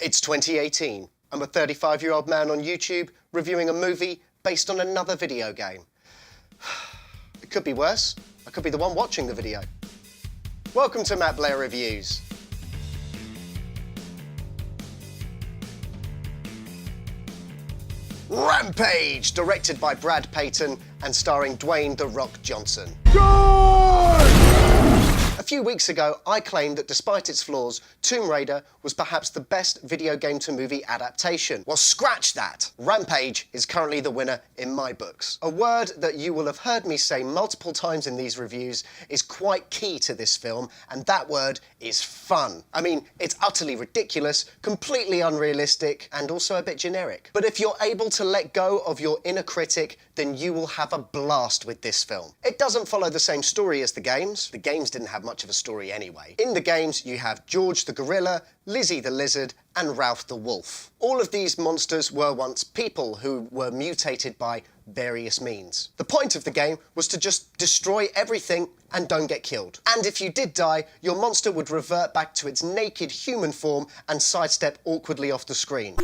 It's 2018. I'm a 35-year-old man on YouTube reviewing a movie based on another video game. It could be worse. I could be the one watching the video. Welcome to Matt Blair Reviews. Rampage, directed by Brad Payton and starring Dwayne "The Rock" Johnson. A few weeks ago, I claimed that despite its flaws, Tomb Raider was perhaps the best video game to movie adaptation. Well, scratch that! Rampage is currently the winner in my books. A word that you will have heard me say multiple times in these reviews is quite key to this film, and that word is fun. I mean, it's utterly ridiculous, completely unrealistic, and also a bit generic. But if you're able to let go of your inner critic, then you will have a blast with this film. It doesn't follow the same story as the games. The games didn't have much of a story anyway. In the games, you have George the gorilla, Lizzie the lizard, and Ralph the wolf. All of these monsters were once people who were mutated by various means. The point of the game was to just destroy everything and don't get killed. And if you did die, your monster would revert back to its naked human form and sidestep awkwardly off the screen.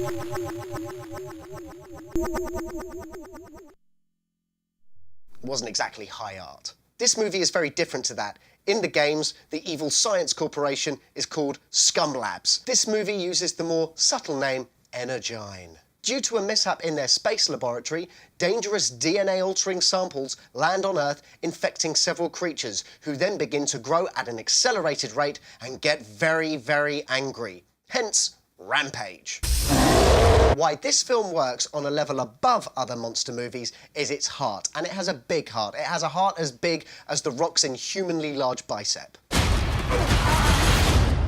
It wasn't exactly high art. This movie is very different to that. In the games, the evil science corporation is called Scum Labs. This movie uses the more subtle name Energyne. Due to a mishap in their space laboratory, dangerous DNA-altering samples land on Earth, infecting several creatures, who then begin to grow at an accelerated rate and get very, very angry. Hence, Rampage. Why this film works on a level above other monster movies is its heart, and it has a big heart. It has a heart as big as The Rock's inhumanly large bicep.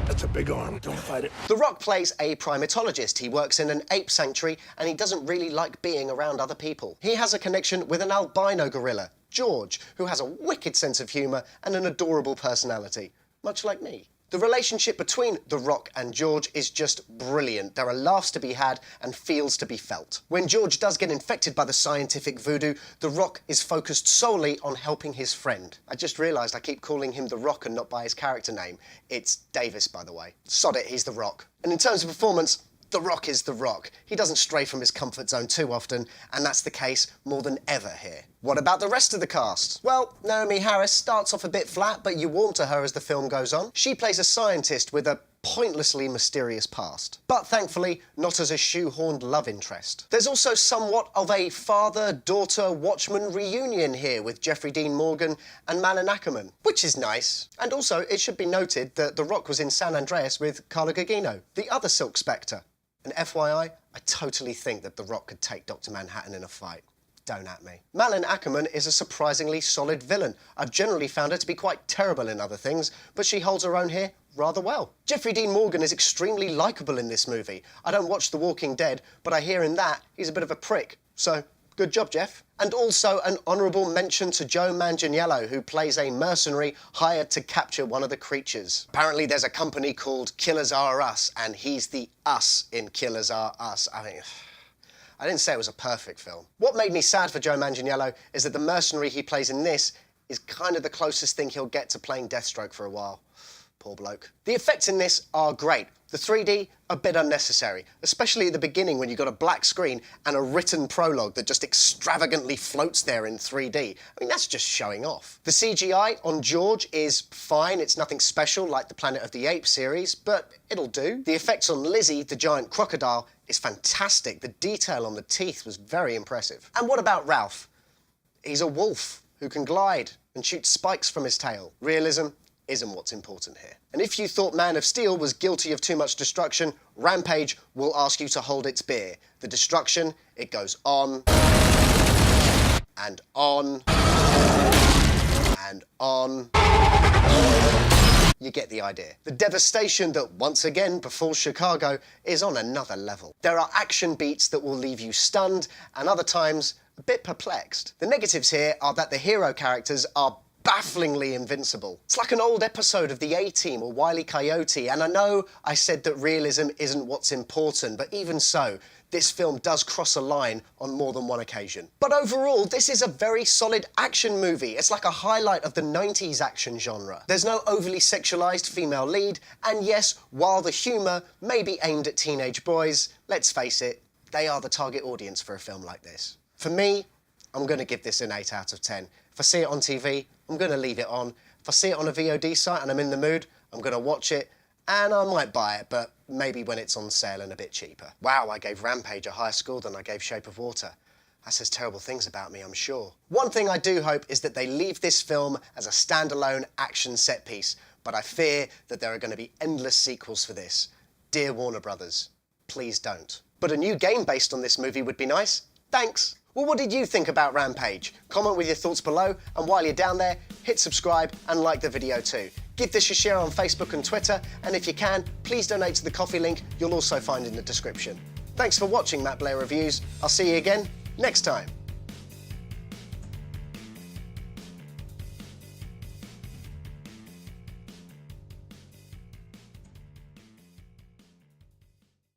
That's a big arm, don't fight it. The Rock plays a primatologist. He works in an ape sanctuary, and he doesn't really like being around other people. He has a connection with an albino gorilla, George, who has a wicked sense of humour and an adorable personality, much like me. The relationship between The Rock and George is just brilliant. There are laughs to be had and feels to be felt. When George does get infected by the scientific voodoo, The Rock is focused solely on helping his friend. I just realised I keep calling him The Rock and not by his character name. It's Davis, by the way. Sod it, he's The Rock. And in terms of performance, The Rock is The Rock. He doesn't stray from his comfort zone too often, and that's the case more than ever here. What about the rest of the cast? Well, Naomi Harris starts off a bit flat, but you warm to her as the film goes on. She plays a scientist with a pointlessly mysterious past, but thankfully not as a shoehorned love interest. There's also somewhat of a father-daughter Watchmen reunion here with Jeffrey Dean Morgan and Malin Ackerman, which is nice. And also, it should be noted that The Rock was in San Andreas with Carla Gugino, the other Silk Spectre. And FYI, I totally think that The Rock could take Dr. Manhattan in a fight. Don't at me. Malin Ackerman is a surprisingly solid villain. I've generally found her to be quite terrible in other things, but she holds her own here rather well. Jeffrey Dean Morgan is extremely likeable in this movie. I don't watch The Walking Dead, but I hear in that he's a bit of a prick. So, good job, Jeff. And also an honourable mention to Joe Manganiello, who plays a mercenary hired to capture one of the creatures. Apparently there's a company called Killers Are Us, and he's the us in Killers Are Us. I mean, I didn't say it was a perfect film. What made me sad for Joe Manganiello is that the mercenary he plays in this is kind of the closest thing he'll get to playing Deathstroke for a while. Poor bloke. The effects in this are great. The 3D, a bit unnecessary, especially at the beginning when you've got a black screen and a written prologue that just extravagantly floats there in 3D. I mean, that's just showing off. The CGI on George is fine. It's nothing special like the Planet of the Apes series, but it'll do. The effects on Lizzie, the giant crocodile, is fantastic. The detail on the teeth was very impressive. And what about Ralph? He's a wolf who can glide and shoot spikes from his tail. Realism isn't what's important here. And if you thought Man of Steel was guilty of too much destruction, Rampage will ask you to hold its beer. The destruction, it goes on and on and on. You get the idea. The devastation that once again befalls Chicago is on another level. There are action beats that will leave you stunned and other times a bit perplexed. The negatives here are that the hero characters are bafflingly invincible. It's like an old episode of the A-Team or Wile E. Coyote, and I know I said that realism isn't what's important, but even so, this film does cross a line on more than one occasion. But overall, this is a very solid action movie. It's like a highlight of the 90s action genre. There's no overly sexualized female lead, and yes, while the humor may be aimed at teenage boys, let's face it, they are the target audience for a film like this. For me, I'm gonna give this an 8 out of 10. If I see it on TV, I'm gonna leave it on. If I see it on a VOD site and I'm in the mood, I'm gonna watch it, and I might buy it, but maybe when it's on sale and a bit cheaper. Wow, I gave Rampage a higher score than I gave Shape of Water. That says terrible things about me, I'm sure. One thing I do hope is that they leave this film as a standalone action set piece, but I fear that there are going to be endless sequels for this. Dear Warner Brothers, please don't. But a new game based on this movie would be nice. Thanks. Well, what did you think about Rampage? Comment with your thoughts below, and while you're down there, hit subscribe and like the video too. Give this a share on Facebook and Twitter, and if you can, please donate to the coffee link you'll also find in the description. Thanks for watching Blair Reviews. I'll see you again next time.